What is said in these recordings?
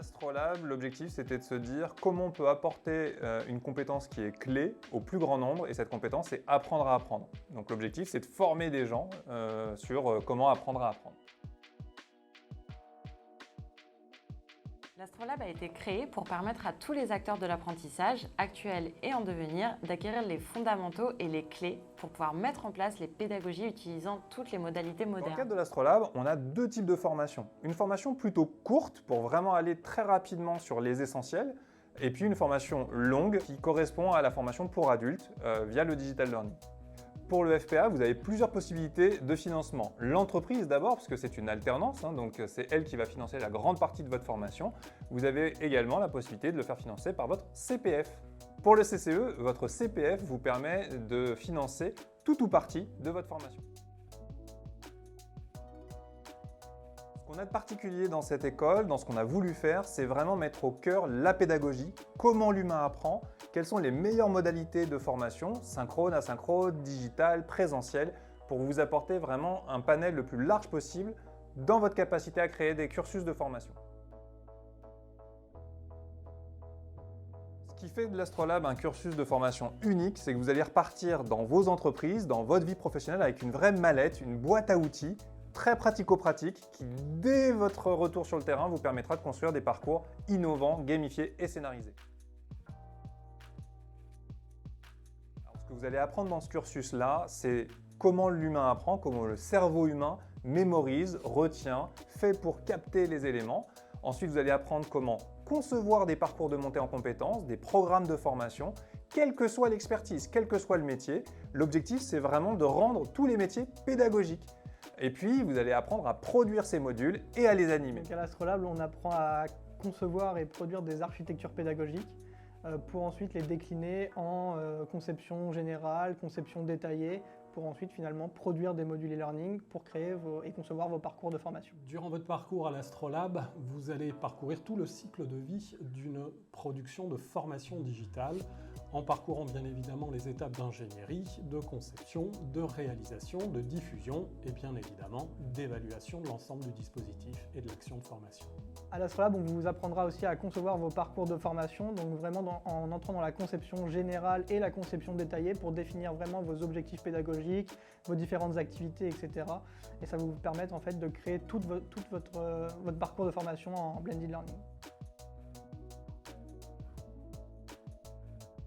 L'Astrolabe, l'objectif c'était de se dire comment on peut apporter une compétence qui est clé au plus grand nombre, et cette compétence c'est apprendre à apprendre. Donc l'objectif c'est de former des gens sur comment apprendre à apprendre. L'Astrolabe a été créé pour permettre à tous les acteurs de l'apprentissage, actuels et en devenir, d'acquérir les fondamentaux et les clés pour pouvoir mettre en place les pédagogies utilisant toutes les modalités modernes. Dans le cadre de l'Astrolabe, on a deux types de formations. Une formation plutôt courte pour vraiment aller très rapidement sur les essentiels, et puis une formation longue qui correspond à la formation pour adultes via le digital learning. Pour le FPA, vous avez plusieurs possibilités de financement. L'entreprise d'abord, parce que c'est une alternance, donc c'est elle qui va financer la grande partie de votre formation. Vous avez également la possibilité de le faire financer par votre CPF. Pour le CCE, votre CPF vous permet de financer tout ou partie de votre formation. Ce qu'on a de particulier dans cette école, dans ce qu'on a voulu faire, c'est vraiment mettre au cœur la pédagogie, comment l'humain apprend, quelles sont les meilleures modalités de formation, synchrone, asynchrone, digital, présentiel, pour vous apporter vraiment un panel le plus large possible dans votre capacité à créer des cursus de formation. Ce qui fait de l'Astrolabe un cursus de formation unique, c'est que vous allez repartir dans vos entreprises, dans votre vie professionnelle avec une vraie mallette, une boîte à outils, très pratico-pratique qui, dès votre retour sur le terrain, vous permettra de construire des parcours innovants, gamifiés et scénarisés. Alors, ce que vous allez apprendre dans ce cursus-là, c'est comment l'humain apprend, comment le cerveau humain mémorise, retient, fait pour capter les éléments. Ensuite, vous allez apprendre comment concevoir des parcours de montée en compétences, des programmes de formation, quelle que soit l'expertise, quel que soit le métier. L'objectif, c'est vraiment de rendre tous les métiers pédagogiques. Et puis, vous allez apprendre à produire ces modules et à les animer. Donc à l'Astrolabe, on apprend à concevoir et produire des architectures pédagogiques pour ensuite les décliner en conception générale, conception détaillée, pour ensuite finalement produire des modules e-learning pour créer et concevoir vos parcours de formation. Durant votre parcours à l'Astrolabe, vous allez parcourir tout le cycle de vie d'une production de formation digitale, en parcourant bien évidemment les étapes d'ingénierie, de conception, de réalisation, de diffusion et bien évidemment d'évaluation de l'ensemble du dispositif et de l'action de formation. À l'Astrolabe, on vous apprendra aussi à concevoir vos parcours de formation, donc vraiment en entrant dans la conception générale et la conception détaillée pour définir vraiment vos objectifs pédagogiques, vos différentes activités, etc. Et ça va vous permettre en fait de créer tout votre parcours de formation en blended learning.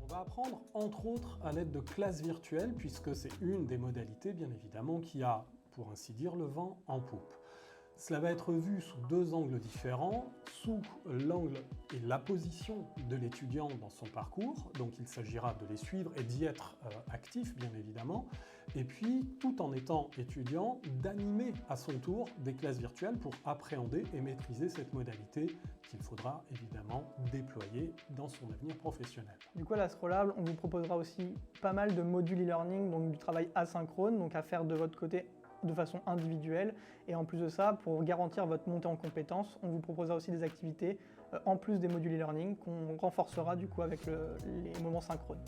On va apprendre entre autres à l'aide de classes virtuelles puisque c'est une des modalités bien évidemment qui a, pour ainsi dire, le vent en poupe. Cela va être vu sous deux angles différents, sous l'angle et la position de l'étudiant dans son parcours, donc il s'agira de les suivre et d'y être actif bien évidemment, et puis tout en étant étudiant, d'animer à son tour des classes virtuelles pour appréhender et maîtriser cette modalité qu'il faudra évidemment déployer dans son avenir professionnel. Du coup à l'Astrolabe, on vous proposera aussi pas mal de modules e-learning, donc du travail asynchrone, donc à faire de votre côté de façon individuelle, et en plus de ça, pour garantir votre montée en compétences, on vous proposera aussi des activités en plus des modules e-learning qu'on renforcera du coup avec les moments synchrones.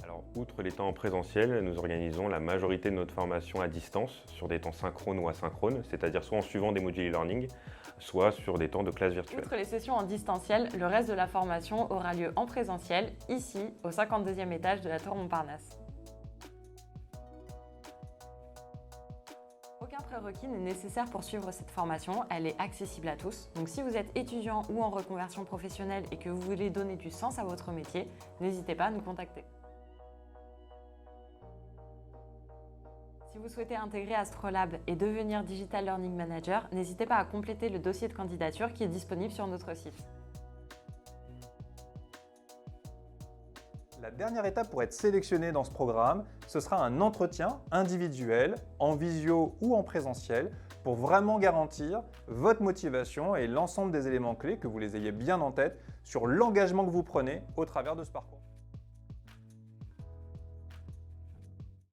Alors, outre les temps en présentiel, nous organisons la majorité de notre formation à distance sur des temps synchrones ou asynchrones, c'est-à-dire soit en suivant des modules e-learning, soit sur des temps de classe virtuelle. Outre les sessions en distanciel, le reste de la formation aura lieu en présentiel, ici, au 52e étage de la Tour Montparnasse. Aucun prérequis n'est nécessaire pour suivre cette formation, elle est accessible à tous. Donc si vous êtes étudiant ou en reconversion professionnelle et que vous voulez donner du sens à votre métier, n'hésitez pas à nous contacter. Si vous souhaitez intégrer Astrolabe et devenir Digital Learning Manager, n'hésitez pas à compléter le dossier de candidature qui est disponible sur notre site. La dernière étape pour être sélectionné dans ce programme, ce sera un entretien individuel, en visio ou en présentiel, pour vraiment garantir votre motivation et l'ensemble des éléments clés, que vous les ayez bien en tête, sur l'engagement que vous prenez au travers de ce parcours.